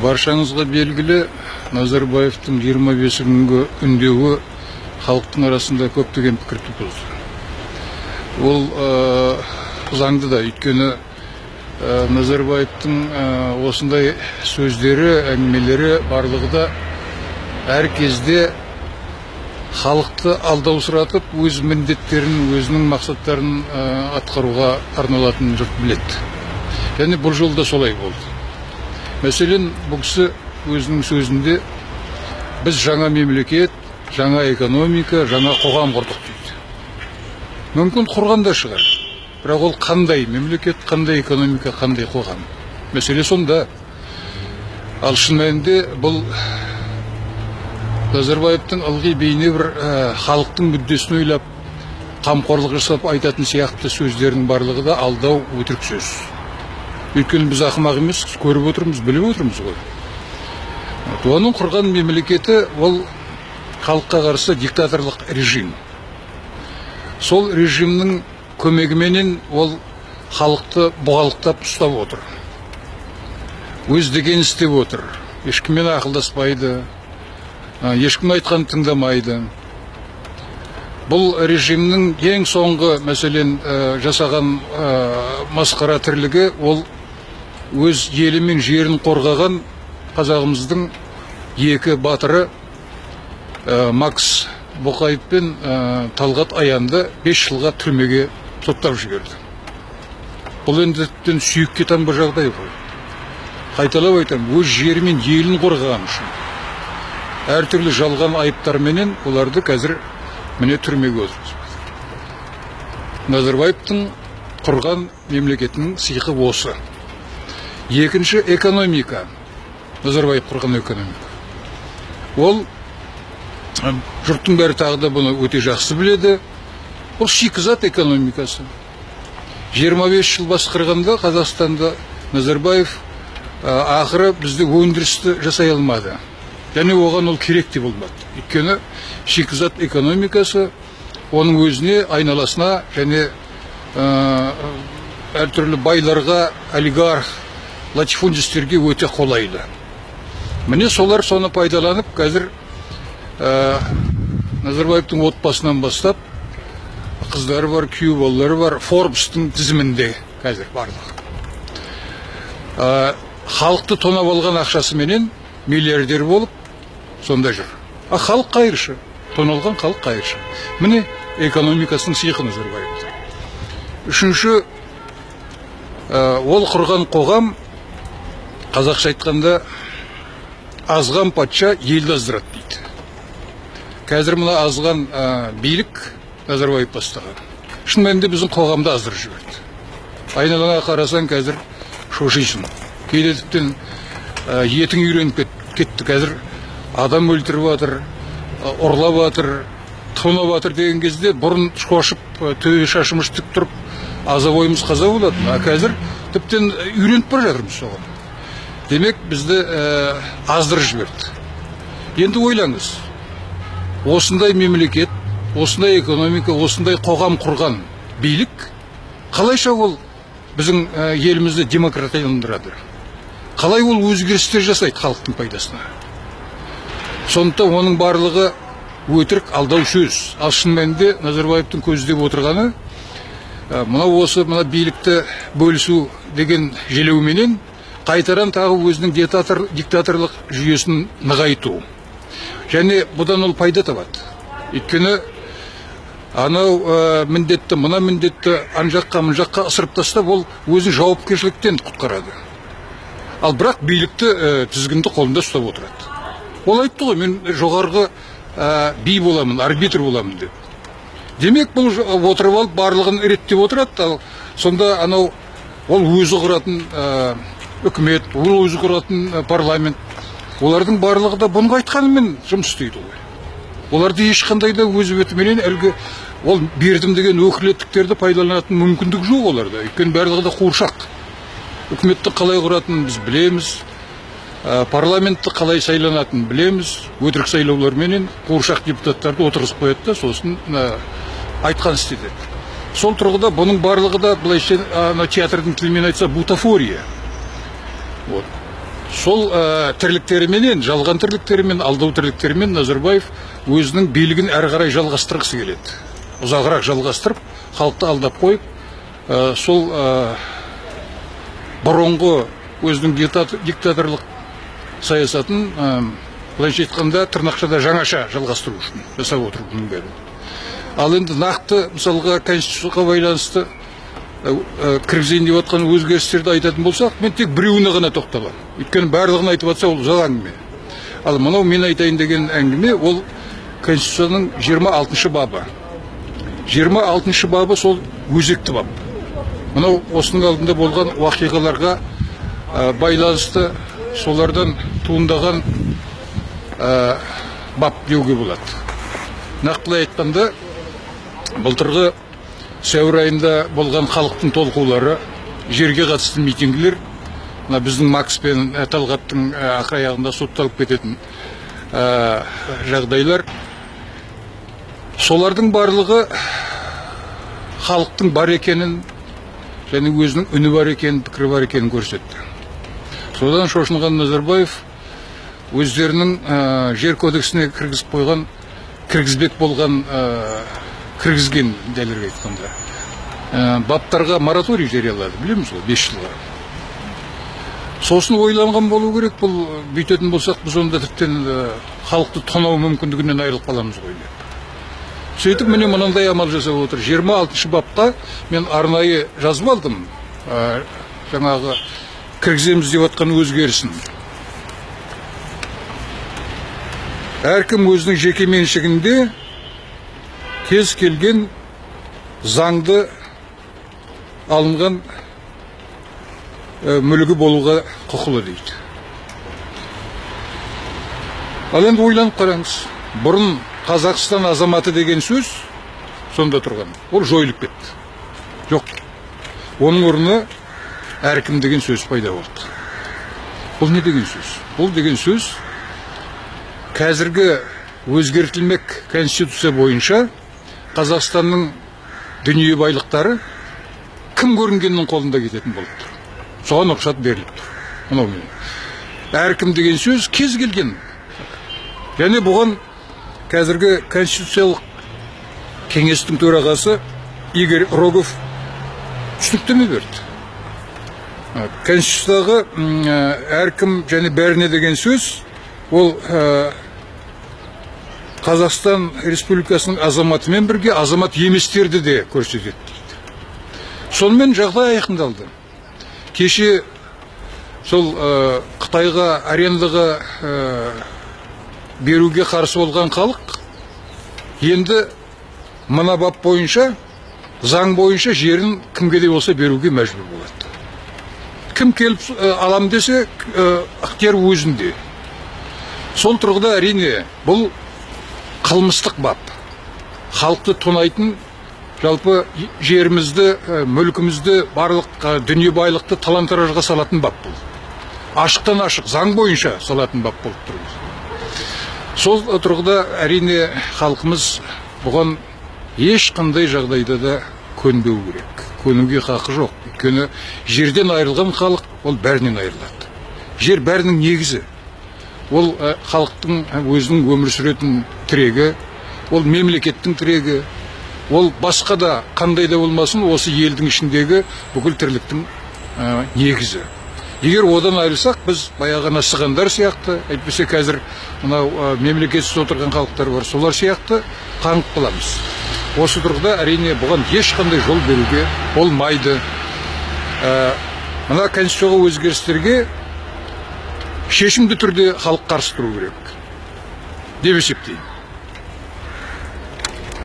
Баршаңызға белгілі, Назарбаевтың 25 күнгі үндеуі халықтың арасында көптеген пікір туғызды. Ол заңды да, өйткені Назарбаевтың осындай сөздері, әңгімелері барлығы да әр кезде халықты алдаусыратып, өз міндеттерін, өзінің мақсаттарын атқаруға арналатын жұрт біледі. Және бұл жолда солай болды. Мәселен, бұл кісі өзінің сөзінде біз жаңа мемлекет, жаңа экономика, жаңа қоғам құрдық дейді. Мүмкін құрған да шығар. Бірақ ол қандай мемлекет, қандай экономика, қандай қоғам. Мәселе сонда. Ал шын мәнінде бұл Назарбаевтың ылғи бейне бір халықтың мүддесін ойлап, қамқорлық жасап айтатын сияқты сөздерінің барлығы да алдау, өтірік сөз. Өйткені біз ақымақ емес, көріп отырмыз, біліп отырмыз ғой. Оның құрған мемлекеті ол халыққа қарсы диктаторлық режим. Сол режимнің көмегіменен ол халықты бұғалықтап ұстап отыр. Өз деген істеп отыр. Ешкіммен ақылдаспайды, ешкім айтқан тыңдамайды. Бұл режимнің ең соңғы мәселен жасаған масқара тірлігі ол өз елі мен жерін қорғаған қазағымыздың екі батыры Макс Боқаев пен Талғат Аянды 5 жылға түрмеге соттап жіберді. Бұл енді сүйекке таңба жағдай ғой. Қайталап айтамын, өз жері мен елін қорғаған үшін әртүрлі жалған айыптарменен оларды қазір міне түрмеге отырғызды. Назарбаевтың құрған мемлекетінің сиқы осы. Екінші экономика. Назарбаев құрған экономика. Ол жұрттың бәрі тағы да бұны өте жақсы біледі. Ол шикізат экономикасы. 25 жыл басқарғанда Қазақстанда Назарбаев ақыры бізді өндірісті жасай алмады. Және оған ол керек те болмады. Өйткені шикізат экономикасы оның өзіне, айналасына және әртүрлі байларға, олигарх, латифундистерге өте қолайлы. Міне солар соны пайдаланып, қазір Назарбаевтың отбасынан бастап қыздары бар, күйеу балалары бар, Форбстың тізімінде қазір барлығы. Халықты тонап алған ақшасыменен миллиардер болып сонда жүр. Халық қайыршы, тоналған халық қайыршы. Міне экономикасының сиқы Назарбаев. Үшінші, ол құрған қоғам, қазақша айтқанда, азған патша елді аздырады дейді. Қазір мұна азған билік Назарбаев бастаған. Шын мәнінде біздің қоғамда аздырып жіберді. Айналаңа қарасаң қазір шошисың. Кейде тіптен етің үйреніп кетті. Қазір адам өлтіріп жатыр, ұрлап жатыр, тонап жатыр деген кезде бұрын шошып, төбе шашымыз тік тұрып, аза бойымыз қаза болатын. Қазір тіптен үйреніп бара жатырмыз соған. Демек бізді аздырып жіберді. Енді ойлаңыз, осындай мемлекет, осындай экономика, осындай қоғам құрған билік қалайша ол біздің елімізді демократияландырады? Қалай ол өзгерістер жасайды халықтың пайдасына? Сондықтан оның барлығы өтірік, алдау сөз. Ал шын мәнінде Назарбаевтың көздеп отырғаны мына билікті бөлісу деген желеуменен қайтаран тағы өзінің диктаторлық жүйесін нығайту. Және бұдан ол пайда табады. Өйткені анау міндетті, мына міндетті ан жаққа ысырып тастап, ол өзін жауапкершіліктен құтқарады. Ал бірақ билікті тізгінді қолында ұстап отырады. Ол айтты ғой, мен жоғарғы би боламын, арбитр боламын деп. Демек бұл отырып алып барлығын реттеп отырады. Сонда анау ол өзі құратын үкімет, ол өзі құратын парламент, олардың барлығы да бұнға айтқанымен жұмыс істейді ғой. Оларды ешқандай да өз бетіменен әлгі ол бердім деген өкілеттіктерді пайдаланатын мүмкіндік жоқ оларда. Өйткені барлығы да қуыршақ. Үкіметті қалай құратынын біз білеміз, парламентті қалай сайланатынын білеміз, өтірік сайлауларменен қуыршақ депутаттарды отырғызып қояды да, сосын айтқан істеді. Сол тұрғыда бұның барлығы да, былайша театрдың тілімен айтса, бутафория. сол тірліктеріменен, жалған тірліктерімен, алдау тірліктерімен Назарбаев өзінің билігін әрі қарай жалғастырғысы келеді. Ұзағырақ жалғастырып, халықты алдап қойып, сол бұрынғы өзінің диктаторлық саясатын, былайша айтқанда, тырнақшада жаңаша жалғастыру үшін жасап отыр бұның бәрін. Ал енді нақты, мысалға, Конституцияға байланысты кіргізейін деп отқан өзгерістерді айтатын болсақ, мен тек біреуіне ғана тоқталамын. Өйткені барлығын айтып жатса, ол ұзақ әңгіме. Ал мынау мен айтайын деген әңгіме, ол Конституцияның 26-шы бабы. 26-шы бабы сол өзекті бап. Мынау осының алдында болған уақиғаларға байланысты солардан туындаған бап деуге болады. Нақтылай айтқанда, былтырғы сәуір айында болған халықтың толқулары, жерге қатысты митингілер, біздің Макс пен Талғаттың ақыр аяғында сотталып кететін жағдайлар, солардың барлығы халықтың бар екенін және өзінің үні бар екенін, пікірі бар екенін көрсетті. Содан шошынған Назарбаев өздерінің жер кодексіне кіргізбек болған, кіргізген дәлірге айтқанда, баптарға мораторий жариялады, білеміз ғой, 5 жылға. Сосын ойланған болу керек, бұл бүйтетін болсақ, біз онда тіптен халықты тонау мүмкіндігінен айырылып қаламыз ғой деп. Сөйтіп, міне мынандай амал жасап отыр. 26-шы бапқа мен арнайы жазып алдым, жаңағы кіргіземіз деп отқан өзгерісін. Әркім өзінің жеке меншігінде кез келген заңды алынған мүлігі болуға құқылы дейді. Ал енді ойланып қараңыз. Бұрын Қазақстан азаматы деген сөз сонда тұрған. Ол жойылып кетті. Жоқ. Оның орнына әркім деген сөз пайда болды. Бұл не деген сөз? Бұл деген сөз қазіргі өзгертілмек Конституция бойынша Қазақстанның дүние байлықтары кім көрінгеннің қолында кететін болып тұр. Соған рұқсат беріліп тұр. Әркім деген сөз кез келген. Және бұған қазіргі Конституциялық кеңестің төрағасы Игорь Рогов түсініктеме берді. Конституциядағы әркім және бәріне деген сөз ол Қазақстан Республикасының азаматымен бірге азамат еместерді де көрсетеді дейді. Сонымен жағдай айқындалды. Кеше сол Қытайға арендаға беруге қарсы болған халық енді мына бап бойынша, заң бойынша жерін кімге де болса беруге мәжбүр болады. Кім келіп алам десе, ықтияр өзінде. Сол тұрғыда әрине бұл қылмыстық бап. Халықты тонайтын, жалпы жерімізді, мүлкімізді, барлық дүние байлықты талан-таражға салатын бап бұл. Ашықтан ашық, заң бойынша салатын бап болып тұрмыз. Сол тұрғыда әрине халқымыз бұған ешқандай жағдайда да көнбеу керек. Көнуге хақы жоқ. Өйткені жерден айырылған халық ол бәрінен айырылады. Жер бәрінің негізі. Ол халықтың өзінің өмір сүретін тірегі, ол мемлекеттің тірегі, ол басқа да қандай да болмасын, осы елдің ішіндегі бүкіл тірліктің негізі. Егер одан айырылсақ, біз баяғы насығандар сияқты, әйтпесе қазір мынау мемлекетсіз отырған халықтар бар, солар сияқты қаңып қаламыз. Осы тұрғыда әрине бұған ешқандай жол беруге болмайды. Мына Конституцияға өзгерістерге шешімді түрде халық қарсы тұру керек деп есептеймін.